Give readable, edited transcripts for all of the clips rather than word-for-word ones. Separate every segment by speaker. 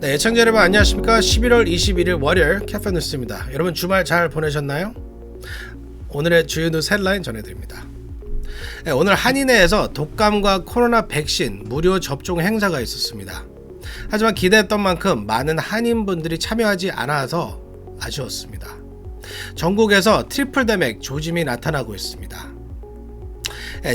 Speaker 1: 네, 애청자 여러분 안녕하십니까. 11월 21일 월요일 캐페뉴스입니다. 여러분 주말 잘 보내셨나요? 오늘의 주요 뉴스 헤드라인 전해드립니다. 네, 오늘 한인회에서 독감과 코로나 백신 무료 접종 행사가 있었습니다. 하지만 기대했던 만큼 많은 한인분들이 참여하지 않아서 아쉬웠습니다. 전국에서 트리플 대맥 조짐이 나타나고 있습니다.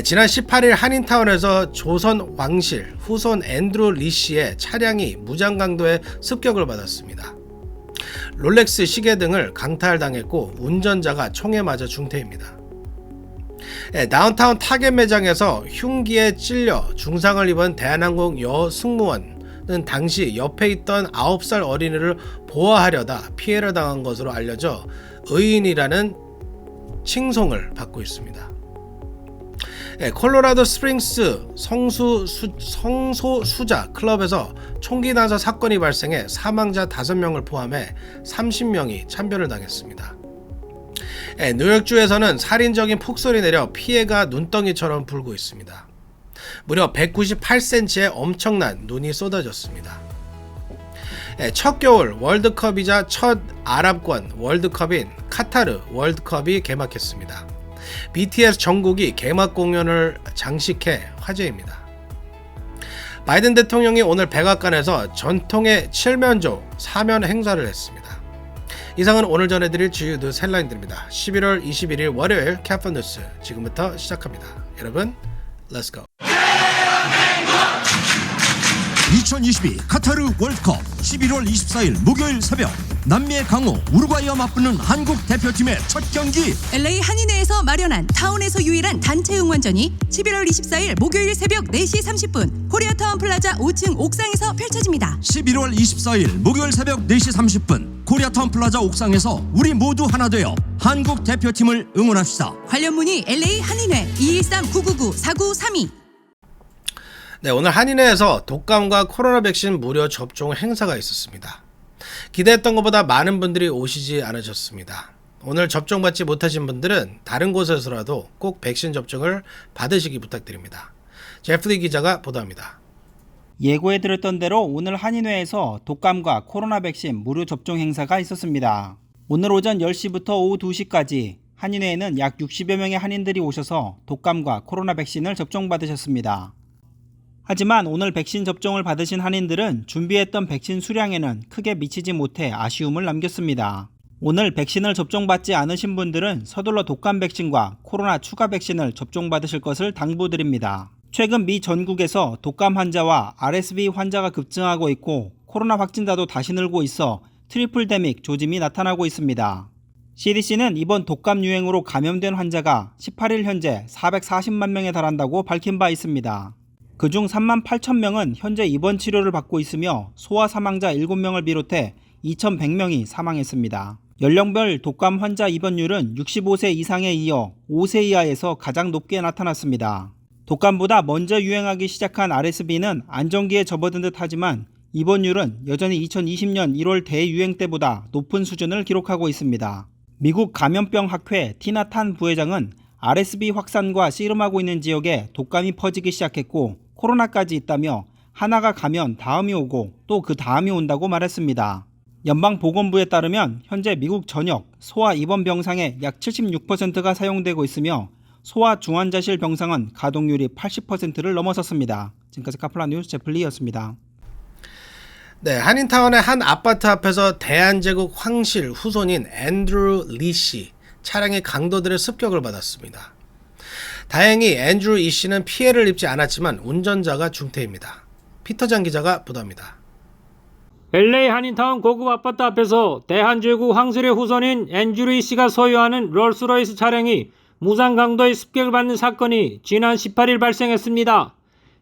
Speaker 1: 지난 18일 한인타운에서 조선 왕실 후손 앤드루 리 씨의 차량이 무장강도의 습격을 받았습니다. 롤렉스 시계 등을 강탈당했고 운전자가 총에 맞아 중태입니다. 다운타운 타겟 매장에서 흉기에 찔려 중상을 입은 대한항공 여승무원은 당시 옆에 있던 9살 어린이를 보호하려다 피해를 당한 것으로 알려져 의인이라는 칭송을 받고 있습니다. 콜로라도 스프링스 성소수자 클럽에서 총기 난사 사건이 발생해 사망자 5명을 포함해 30명이 참변을 당했습니다. 뉴욕주에서는 살인적인 폭설이 내려 피해가 눈덩이처럼 불고 있습니다. 무려 198cm의 엄청난 눈이 쏟아졌습니다. 첫 겨울 월드컵이자 첫 아랍권 월드컵인 카타르 월드컵이 개막했습니다. BTS 정국이 개막 공연을 장식해 화제입니다. 바이든 대통령이 오늘 백악관에서 전통의 칠면조 사면 행사를 했습니다. 이상은 오늘 전해드릴 주요 뉴스 헬라인들입니다. 11월 21일 월요일 캐파 뉴스 지금부터 시작합니다. 여러분, Let's go.
Speaker 2: 2022 카타르 월드컵 11월 24일 목요일 새벽 남미의 강호 우루과이와 맞붙는 한국 대표팀의 첫 경기.
Speaker 3: LA 한인회에서 마련한 타운에서 유일한 단체 응원전이 11월 24일 목요일 새벽 4시 30분 코리아타운 플라자 5층 옥상에서 펼쳐집니다.
Speaker 2: 11월 24일 목요일 새벽 4시 30분 코리아타운 플라자 옥상에서 우리 모두 하나 되어 한국 대표팀을 응원합시다.
Speaker 3: 관련 문의 LA 한인회 213-999-4932.
Speaker 1: 네, 오늘 한인회에서 독감과 코로나 백신 무료 접종 행사가 있었습니다. 기대했던 것보다 많은 분들이 오시지 않으셨습니다. 오늘 접종받지 못하신 분들은 다른 곳에서라도 꼭 백신 접종을 받으시기 부탁드립니다. 제프리 기자가 보도합니다.
Speaker 4: 예고해드렸던 대로 오늘 한인회에서 독감과 코로나 백신 무료 접종 행사가 있었습니다. 오늘 오전 10시부터 오후 2시까지 한인회에는 약 60여 명의 한인들이 오셔서 독감과 코로나 백신을 접종받으셨습니다. 하지만 오늘 백신 접종을 받으신 한인들은 준비했던 백신 수량에는 크게 미치지 못해 아쉬움을 남겼습니다. 오늘 백신을 접종받지 않으신 분들은 서둘러 독감 백신과 코로나 추가 백신을 접종받으실 것을 당부드립니다. 최근 미 전국에서 독감 환자와 RSV 환자가 급증하고 있고 코로나 확진자도 다시 늘고 있어 트리플 데믹 조짐이 나타나고 있습니다. CDC는 이번 독감 유행으로 감염된 환자가 18일 현재 440만 명에 달한다고 밝힌 바 있습니다. 그중 3만 8천 명은 현재 입원 치료를 받고 있으며 소아 사망자 7명을 비롯해 2,100명이 사망했습니다. 연령별 독감 환자 입원율은 65세 이상에 이어 5세 이하에서 가장 높게 나타났습니다. 독감보다 먼저 유행하기 시작한 RSV는 안정기에 접어든 듯 하지만 입원율은 여전히 2020년 1월 대유행 때보다 높은 수준을 기록하고 있습니다. 미국 감염병 학회 티나 탄 부회장은 RSV 확산과 씨름하고 있는 지역에 독감이 퍼지기 시작했고 코로나까지 있다며 하나가 가면 다음이 오고 또 그 다음이 온다고 말했습니다. 연방보건부에 따르면 현재 미국 전역 소아 입원 병상의 약 76%가 사용되고 있으며 소아 중환자실 병상은 가동률이 80%를 넘어섰습니다. 지금까지 카플라 뉴스 제플리였습니다.
Speaker 1: 네, 한인타운의 한 아파트 앞에서 대한제국 황실 후손인 앤드루 리 씨 차량이 강도들의 습격을 받았습니다. 다행히 앤드루 이 씨는 피해를 입지 않았지만 운전자가 중태입니다. 피터장 기자가 보도합니다.
Speaker 5: LA 한인타운 고급 아파트 앞에서 대한제국 황실의 후손인 앤드루 이 씨가 소유하는 롤스로이스 차량이 무장 강도의 습격을 받는 사건이 지난 18일 발생했습니다.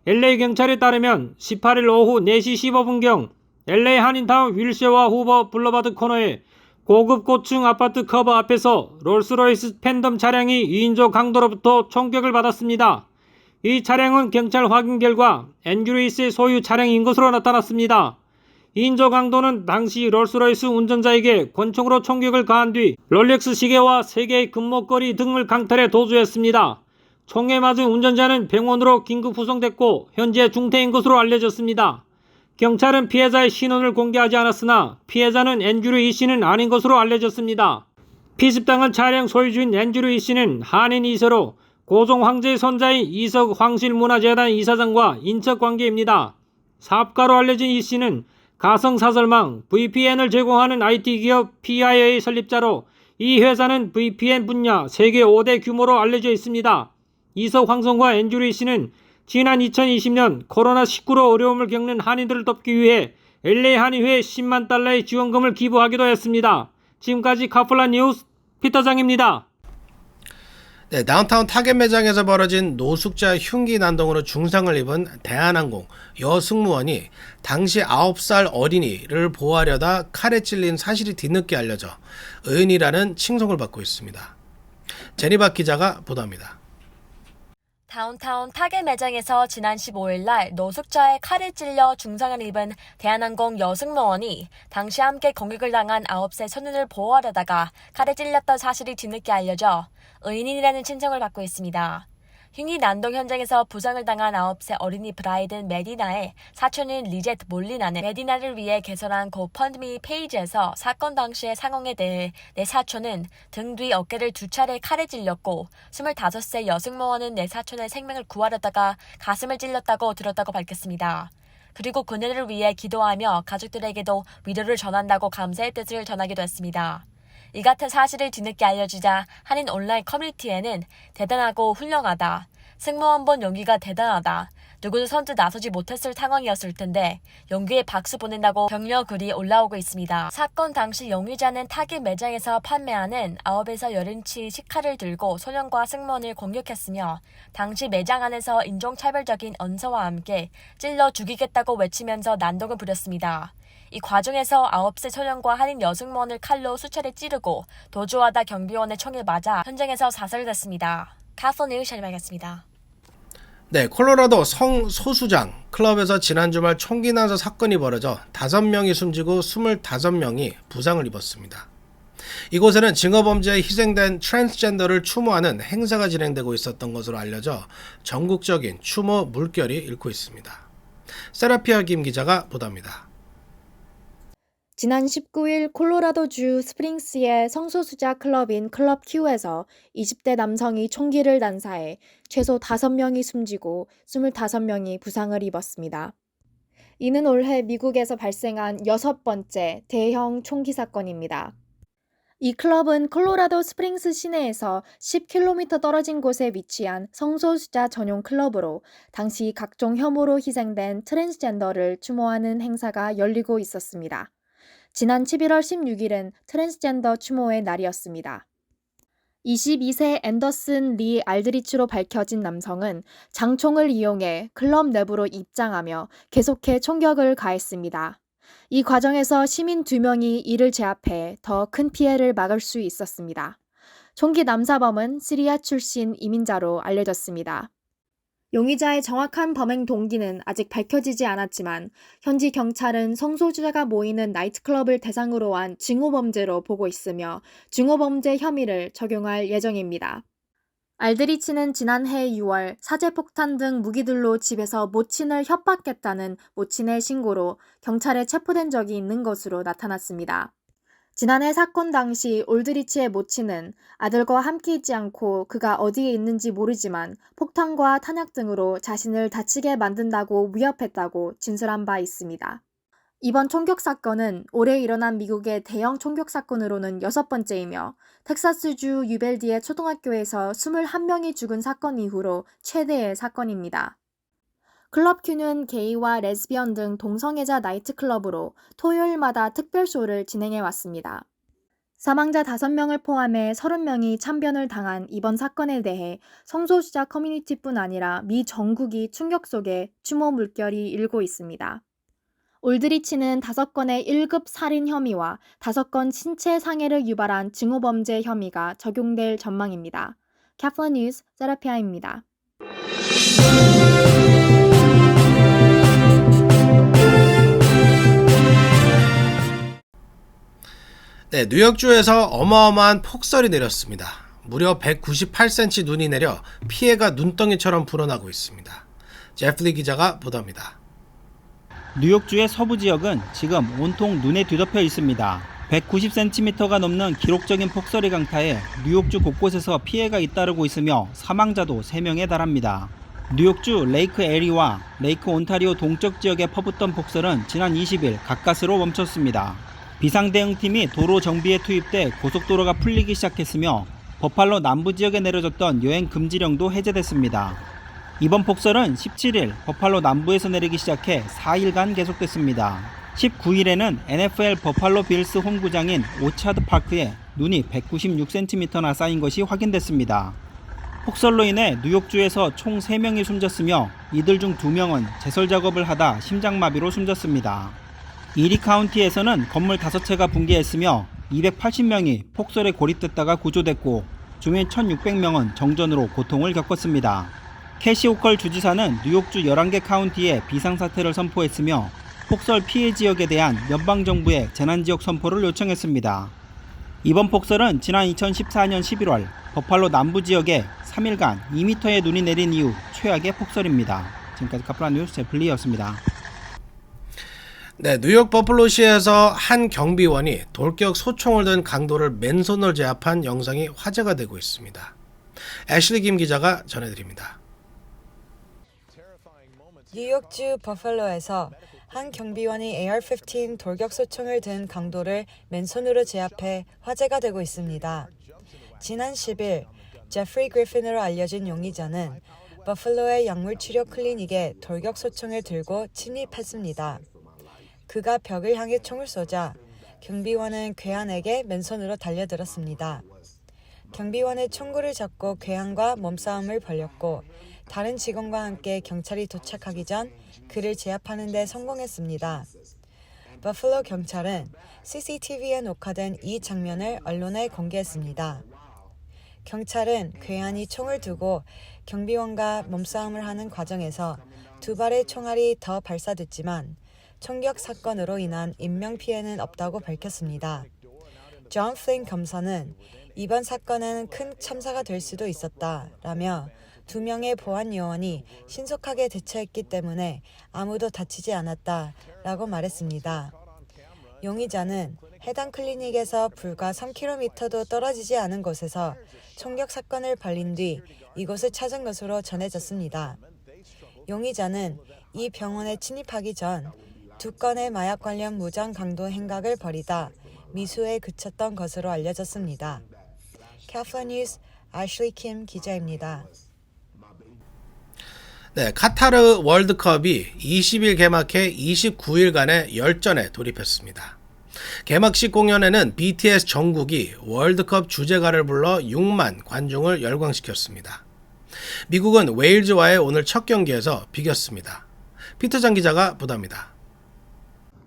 Speaker 5: LA 경찰에 따르면 18일 오후 4시 15분경 LA 한인타운 윌쉐와 후버 블러바드 코너에 고급 고층 아파트 커버 앞에서 롤스로이스 팬덤 차량이 2인조 강도로부터 총격을 받았습니다. 이 차량은 경찰 확인 결과 앤드루 이 씨의 소유 차량인 것으로 나타났습니다. 2인조 강도는 당시 롤스로이스 운전자에게 권총으로 총격을 가한 뒤 롤렉스 시계와 3개의 금목걸이 등을 강탈해 도주했습니다. 총에 맞은 운전자는 병원으로 긴급 후송됐고 현재 중태인 것으로 알려졌습니다. 경찰은 피해자의 신원을 공개하지 않았으나 피해자는 앤드류 이 씨는 아닌 것으로 알려졌습니다. 피습당한 차량 소유주인 앤드류 이 씨는 한인 2세로 고종 황제의 손자인 이석 황실문화재단 이사장과 인척 관계입니다. 사업가로 알려진 이 씨는 가성사설망 VPN을 제공하는 IT 기업 PIA의 설립자로 이 회사는 VPN 분야 세계 5대 규모로 알려져 있습니다. 이석 황성과 앤드류 이 씨는 지난 2020년 코로나19로 어려움을 겪는 한인들을 돕기 위해 LA 한의회에 10만 달러의 지원금을 기부하기도 했습니다. 지금까지 카플란 뉴스 피터장입니다.
Speaker 1: 네, 다운타운 타겟 매장에서 벌어진 노숙자 흉기 난동으로 중상을 입은 대한항공 여승무원이 당시 9살 어린이를 보호하려다 칼에 찔린 사실이 뒤늦게 알려져 의인이라는 칭송을 받고 있습니다. 제니박 기자가 보도합니다.
Speaker 6: 다운타운 타겟 매장에서 지난 15일 날 노숙자의 칼에 찔려 중상을 입은 대한항공 여승무원이 당시 함께 공격을 당한 9세 소년을 보호하려다가 칼에 찔렸던 사실이 뒤늦게 알려져 의인이라는 칭송을 받고 있습니다. 흉기 난동 현장에서 부상을 당한 9세 어린이 브라이든 메디나의 사촌인 리제트 몰리나는 메디나를 위해 개설한 고펀드미 페이지에서 사건 당시의 상황에 대해 내 사촌은 등 뒤 어깨를 2차례 칼에 찔렸고 25세 여승무원은 내 사촌의 생명을 구하려다가 가슴을 찔렸다고 들었다고 밝혔습니다. 그리고 그녀를 위해 기도하며 가족들에게도 위로를 전한다고 감사의 뜻을 전하기도 했습니다. 이 같은 사실을 뒤늦게 알려지자 한인 온라인 커뮤니티에는 대단하고 훌륭하다. 승무원본 용기가 대단하다. 누구도 선뜻 나서지 못했을 상황이었을 텐데 용기에 박수 보낸다고 격려 글이 올라오고 있습니다. 사건 당시 용의자는 타깃 매장에서 판매하는 9에서 10인치 식칼을 들고 소년과 승무원을 공격했으며 당시 매장 안에서 인종차별적인 언서와 함께 찔러 죽이겠다고 외치면서 난동을 부렸습니다. 이 과정에서 9세 소년과 한인 여승무원을 칼로 수차례 찌르고 도주하다 경비원의 총에 맞아 현장에서 사살됐습니다. 카플란 뉴스 전해드리겠습니다.
Speaker 1: 네, 콜로라도 성소수장 클럽에서 지난 주말 총기 난사 사건이 벌어져 5명이 숨지고 25명이 부상을 입었습니다. 이곳에는 징어범죄에 희생된 트랜스젠더를 추모하는 행사가 진행되고 있었던 것으로 알려져 전국적인 추모 물결이 일고 있습니다. 세라피아 김 기자가 보도합니다.
Speaker 7: 지난 19일 콜로라도주 스프링스의 성소수자 클럽인 클럽 Q에서 20대 남성이 총기를 난사해 최소 5명이 숨지고 25명이 부상을 입었습니다. 이는 올해 미국에서 발생한 6번째 대형 총기 사건입니다. 이 클럽은 콜로라도 스프링스 시내에서 10km 떨어진 곳에 위치한 성소수자 전용 클럽으로 당시 각종 혐오로 희생된 트랜스젠더를 추모하는 행사가 열리고 있었습니다. 지난 11월 16일은 트랜스젠더 추모의 날이었습니다. 22세 앤더슨 리 알드리치로 밝혀진 남성은 장총을 이용해 클럽 내부로 입장하며 계속해 총격을 가했습니다. 이 과정에서 시민 2명이 이를 제압해 더 큰 피해를 막을 수 있었습니다. 총기 남사범은 시리아 출신 이민자로 알려졌습니다. 용의자의 정확한 범행 동기는 아직 밝혀지지 않았지만 현지 경찰은 성소수자가 모이는 나이트클럽을 대상으로 한 증오범죄로 보고 있으며 증오범죄 혐의를 적용할 예정입니다. 알드리치는 지난해 6월 사제폭탄 등 무기들로 집에서 모친을 협박했다는 모친의 신고로 경찰에 체포된 적이 있는 것으로 나타났습니다. 지난해 사건 당시 올드리치의 모친은 아들과 함께 있지 않고 그가 어디에 있는지 모르지만 폭탄과 탄약 등으로 자신을 다치게 만든다고 위협했다고 진술한 바 있습니다. 이번 총격 사건은 올해 일어난 미국의 대형 총격 사건으로는 6번째이며 텍사스주 유벨디의 초등학교에서 21명이 죽은 사건 이후로 최대의 사건입니다. 클럽 Q는 게이와 레즈비언 등 동성애자 나이트클럽으로 토요일마다 특별쇼를 진행해왔습니다. 사망자 5명을 포함해 30명이 참변을 당한 이번 사건에 대해 성소수자 커뮤니티뿐 아니라 미 전국이 충격 속에 추모 물결이 일고 있습니다. 올드리치는 5건의 1급 살인 혐의와 5건 신체 상해를 유발한 증오범죄 혐의가 적용될 전망입니다. 카플란 뉴스 세라피아입니다.
Speaker 1: 네, 뉴욕주에서 어마어마한 폭설이 내렸습니다. 무려 198cm 눈이 내려 피해가 눈덩이처럼 불어나고 있습니다. 제플리 기자가 보도합니다.
Speaker 4: 뉴욕주의 서부 지역은 지금 온통 눈에 뒤덮여 있습니다. 190cm가 넘는 기록적인 폭설이 강타해 뉴욕주 곳곳에서 피해가 잇따르고 있으며 사망자도 3명에 달합니다. 뉴욕주 레이크 에리와 레이크 온타리오 동쪽 지역에 퍼붓던 폭설은 지난 20일 가까스로 멈췄습니다. 비상대응팀이 도로 정비에 투입돼 고속도로가 풀리기 시작했으며 버팔로 남부 지역에 내려졌던 여행 금지령도 해제됐습니다. 이번 폭설은 17일 버팔로 남부에서 내리기 시작해 4일간 계속됐습니다. 19일에는 NFL 버팔로 빌스 홈구장인 오차드 파크에 눈이 196cm나 쌓인 것이 확인됐습니다. 폭설로 인해 뉴욕주에서 총 3명이 숨졌으며 이들 중 2명은 제설 작업을 하다 심장마비로 숨졌습니다. 이리 카운티에서는 건물 5채가 붕괴했으며 280명이 폭설에 고립됐다가 구조됐고 주민 1600명은 정전으로 고통을 겪었습니다. 캐시 호컬 주지사는 뉴욕주 11개 카운티에 비상사태를 선포했으며 폭설 피해 지역에 대한 연방정부의 재난지역 선포를 요청했습니다. 이번 폭설은 지난 2014년 11월 버팔로 남부 지역에 3일간 2m의 눈이 내린 이후 최악의 폭설입니다. 지금까지 카플라 뉴스 제플리였습니다.
Speaker 1: 네, 뉴욕 버플로시에서 한 경비원이 돌격 소총을 든 강도를 맨손으로 제압한 영상이 화제가 되고 있습니다. 애슐리 김 기자가 전해드립니다.
Speaker 8: 뉴욕주 버팔로에서 한 경비원이 AR-15 돌격 소총을 든 강도를 맨손으로 제압해 화제가 되고 있습니다. 지난 10일 제프리 그리핀으로 알려진 용의자는 버팔로의 약물치료 클리닉에 돌격 소총을 들고 침입했습니다. 그가 벽을 향해 총을 쏘자 경비원은 괴한에게 맨손으로 달려들었습니다. 경비원의 총구를 잡고 괴한과 몸싸움을 벌였고 다른 직원과 함께 경찰이 도착하기 전 그를 제압하는 데 성공했습니다. 버팔로 경찰은 CCTV에 녹화된 이 장면을 언론에 공개했습니다. 경찰은 괴한이 총을 두고 경비원과 몸싸움을 하는 과정에서 2발의 총알이 더 발사됐지만 총격 사건으로 인한 인명피해는 없다고 밝혔습니다. 존 플린 검사는 이번 사건은 큰 참사가 될 수도 있었다라며 2명의 보안 요원이 신속하게 대처했기 때문에 아무도 다치지 않았다라고 말했습니다. 용의자는 해당 클리닉에서 불과 3km도 떨어지지 않은 곳에서 총격 사건을 벌인 뒤 이곳을 찾은 것으로 전해졌습니다. 용의자는 이 병원에 침입하기 전 2건의 마약 관련 무장 강도 행각을 벌이다 미수에 그쳤던 것으로 알려졌습니다. 카플라 뉴스 애슐리 킴 기자입니다.
Speaker 1: 네, 카타르 월드컵이 20일 개막해 29일간의 열전에 돌입했습니다. 개막식 공연에는 BTS 정국이 월드컵 주제가를 불러 6만 관중을 열광시켰습니다. 미국은 웨일즈와의 오늘 첫 경기에서 비겼습니다. 피터장 기자가 보도합니다.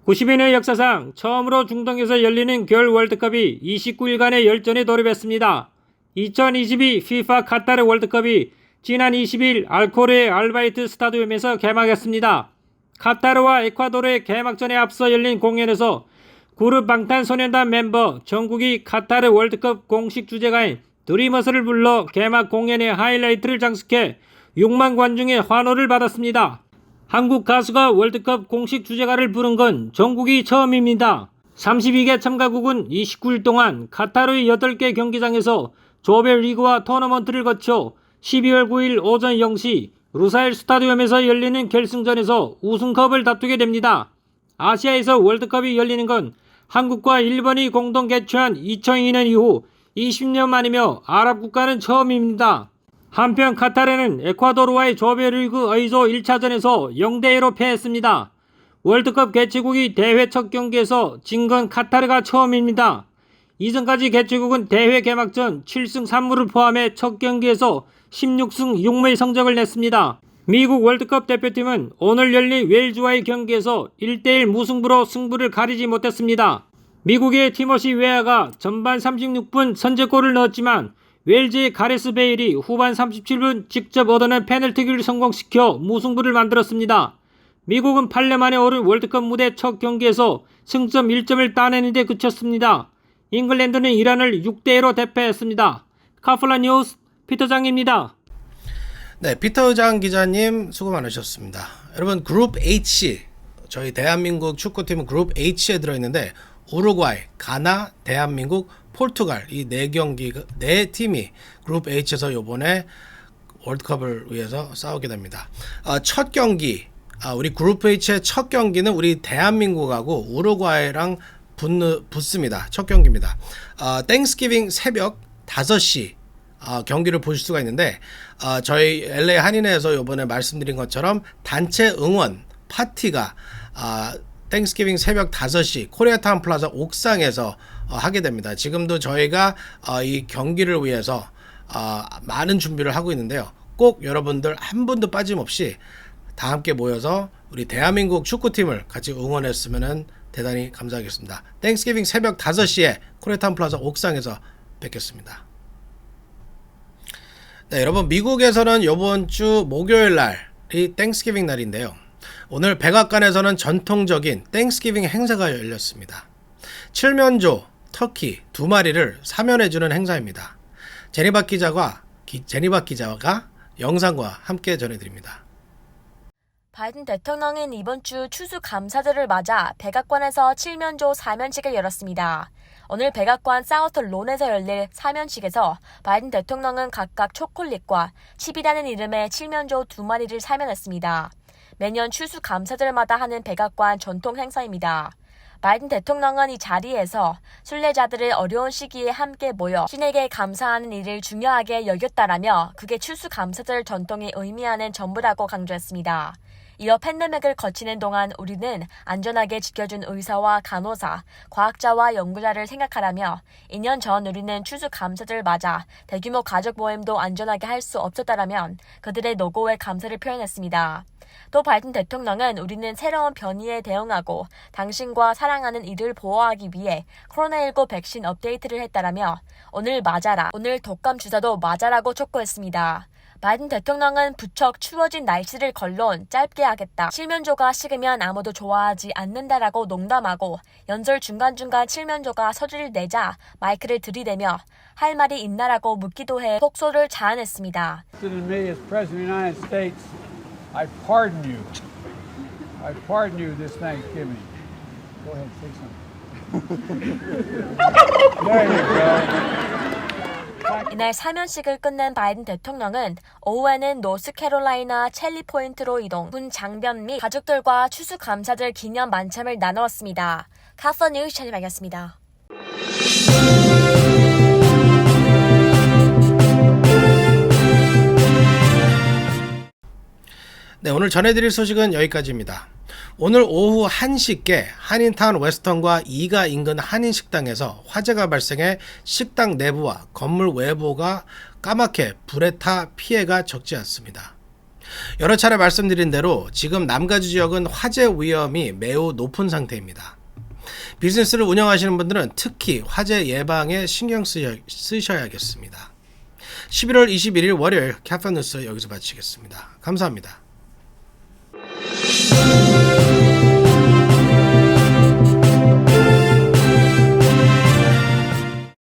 Speaker 5: 90인의 역사상 처음으로 중동에서 열리는 겨울 월드컵이 29일간의 열전에 돌입했습니다. 2022 FIFA 카타르 월드컵이 지난 20일 알코르의 알바이트 스타디움에서 개막했습니다. 카타르와 에콰도르의 개막전에 앞서 열린 공연에서 그룹 방탄소년단 멤버 정국이 카타르 월드컵 공식 주제가인 드리머스를 불러 개막 공연의 하이라이트를 장식해 6만 관중의 환호를 받았습니다. 한국 가수가 월드컵 공식 주제가를 부른 건 정국이 처음입니다. 32개 참가국은 29일 동안 카타르의 8개 경기장에서 조별리그와 토너먼트를 거쳐 12월 9일 오전 0시 루사일 스타디움에서 열리는 결승전에서 우승컵을 다투게 됩니다. 아시아에서 월드컵이 열리는 건 한국과 일본이 공동 개최한 2002년 이후 20년 만이며 아랍 국가는 처음입니다. 한편 카타르는 에콰도르와의 조별리그 A조 1차전에서 0대2로 패했습니다. 월드컵 개최국이 대회 첫 경기에서 진 건 카타르가 처음입니다. 이전까지 개최국은 대회 개막 전 7승 3무를 포함해 첫 경기에서 16승 6무의 성적을 냈습니다. 미국 월드컵 대표팀은 오늘 열린 웨일즈와의 경기에서 1대1 무승부로 승부를 가리지 못했습니다. 미국의 티모시 웨아가 전반 36분 선제골을 넣었지만 웨일즈의 가레스 베일이 후반 37분 직접 얻어낸 페널티킥을 성공시켜 무승부를 만들었습니다. 미국은 8년 만에 오른 월드컵 무대 첫 경기에서 승점 1점을 따내는 데 그쳤습니다. 잉글랜드는 이란을 6대1로 대패했습니다. 카플라 뉴스 피터장입니다.
Speaker 1: 네, 피터장 기자님 수고 많으셨습니다. 여러분 그룹 H 저희 대한민국 축구팀은 그룹 H에 들어있는데 우루과이, 가나, 대한민국, 포르투갈 이 네 팀이 그룹 H에서 이번에 월드컵을 위해서 싸우게 됩니다. 첫 경기, 우리 그룹 H의 첫 경기는 우리 대한민국하고 우루과이랑 붙습니다. 첫 경기입니다. 땡스기빙 새벽 5시 경기를 보실 수가 있는데 저희 LA 한인회에서 이번에 말씀드린 것처럼 단체 응원 파티가 땡스기빙 새벽 5시 코리아타운 플라자 옥상에서 하게 됩니다. 지금도 저희가 이 경기를 위해서 많은 준비를 하고 있는데요. 꼭 여러분들 한 분도 빠짐없이 다 함께 모여서 우리 대한민국 축구팀을 같이 응원했으면 대단히 감사하겠습니다. 땡스기빙 새벽 5시에 코리아타운 플라자 옥상에서 뵙겠습니다. 네, 여러분 미국에서는 이번 주 목요일 날이 땡스기빙 날인데요. 오늘 백악관에서는 전통적인 땡스기빙 행사가 열렸습니다. 칠면조, 터키 2마리를 사면해주는 행사입니다. 제니박 기자가 영상과 함께 전해드립니다.
Speaker 6: 바이든 대통령은 이번 주 추수감사절을 맞아 백악관에서 칠면조 사면식을 열었습니다. 오늘 백악관 사우스론에서 열릴 사면식에서 바이든 대통령은 각각 초콜릿과 칩이라는 이름의 칠면조 2마리를 사면했습니다. 매년 추수감사절마다 하는 백악관 전통 행사입니다. 바이든 대통령은 이 자리에서 순례자들을 어려운 시기에 함께 모여 신에게 감사하는 일을 중요하게 여겼다라며 그게 추수감사절 전통이 의미하는 전부라고 강조했습니다. 이어 팬데믹을 거치는 동안 우리는 안전하게 지켜준 의사와 간호사, 과학자와 연구자를 생각하라며 2년 전 우리는 추수감사절 맞아 대규모 가족 모임도 안전하게 할 수 없었다라면 그들의 노고에 감사를 표현했습니다. 또 바이든 대통령은 우리는 새로운 변이에 대응하고 당신과 사랑하는 이를 보호하기 위해 코로나19 백신 업데이트를 했다라며 오늘 맞아라, 오늘 독감 주사도 맞아라고 촉구했습니다. 바이든 대통령은 부쩍 추워진 날씨를 걸론 짧게 하겠다. 칠면조가 식으면 아무도 좋아하지 않는다라고 농담하고 연설 중간중간 칠면조가 소리를 내자 마이크를 들이대며 할 말이 있나라고 묻기도 해 속소를 자아냈습니다.
Speaker 9: I pardon you. I pardon you this Thanksgiving. Go ahead, say something. There you go.
Speaker 6: 이날 사면식을 끝낸 바이든 대통령은 오후에는 노스캐롤라이나 첼리 포인트로 이동, 군 장변 및 가족들과 추수감사절 기념 만찬을 나누었습니다. 카서 뉴스 전해드리겠습니다.
Speaker 1: 네, 오늘 전해드릴 소식은 여기까지입니다. 오늘 오후 1시께 한인타운 웨스턴과 2가 인근 한인식당에서 화재가 발생해 식당 내부와 건물 외부가 까맣게 불에 타 피해가 적지 않습니다. 여러 차례 말씀드린 대로 지금 남가주 지역은 화재 위험이 매우 높은 상태입니다. 비즈니스를 운영하시는 분들은 특히 화재 예방에 신경 쓰셔야겠습니다. 11월 21일 월요일 캐파 뉴스 여기서 마치겠습니다. 감사합니다.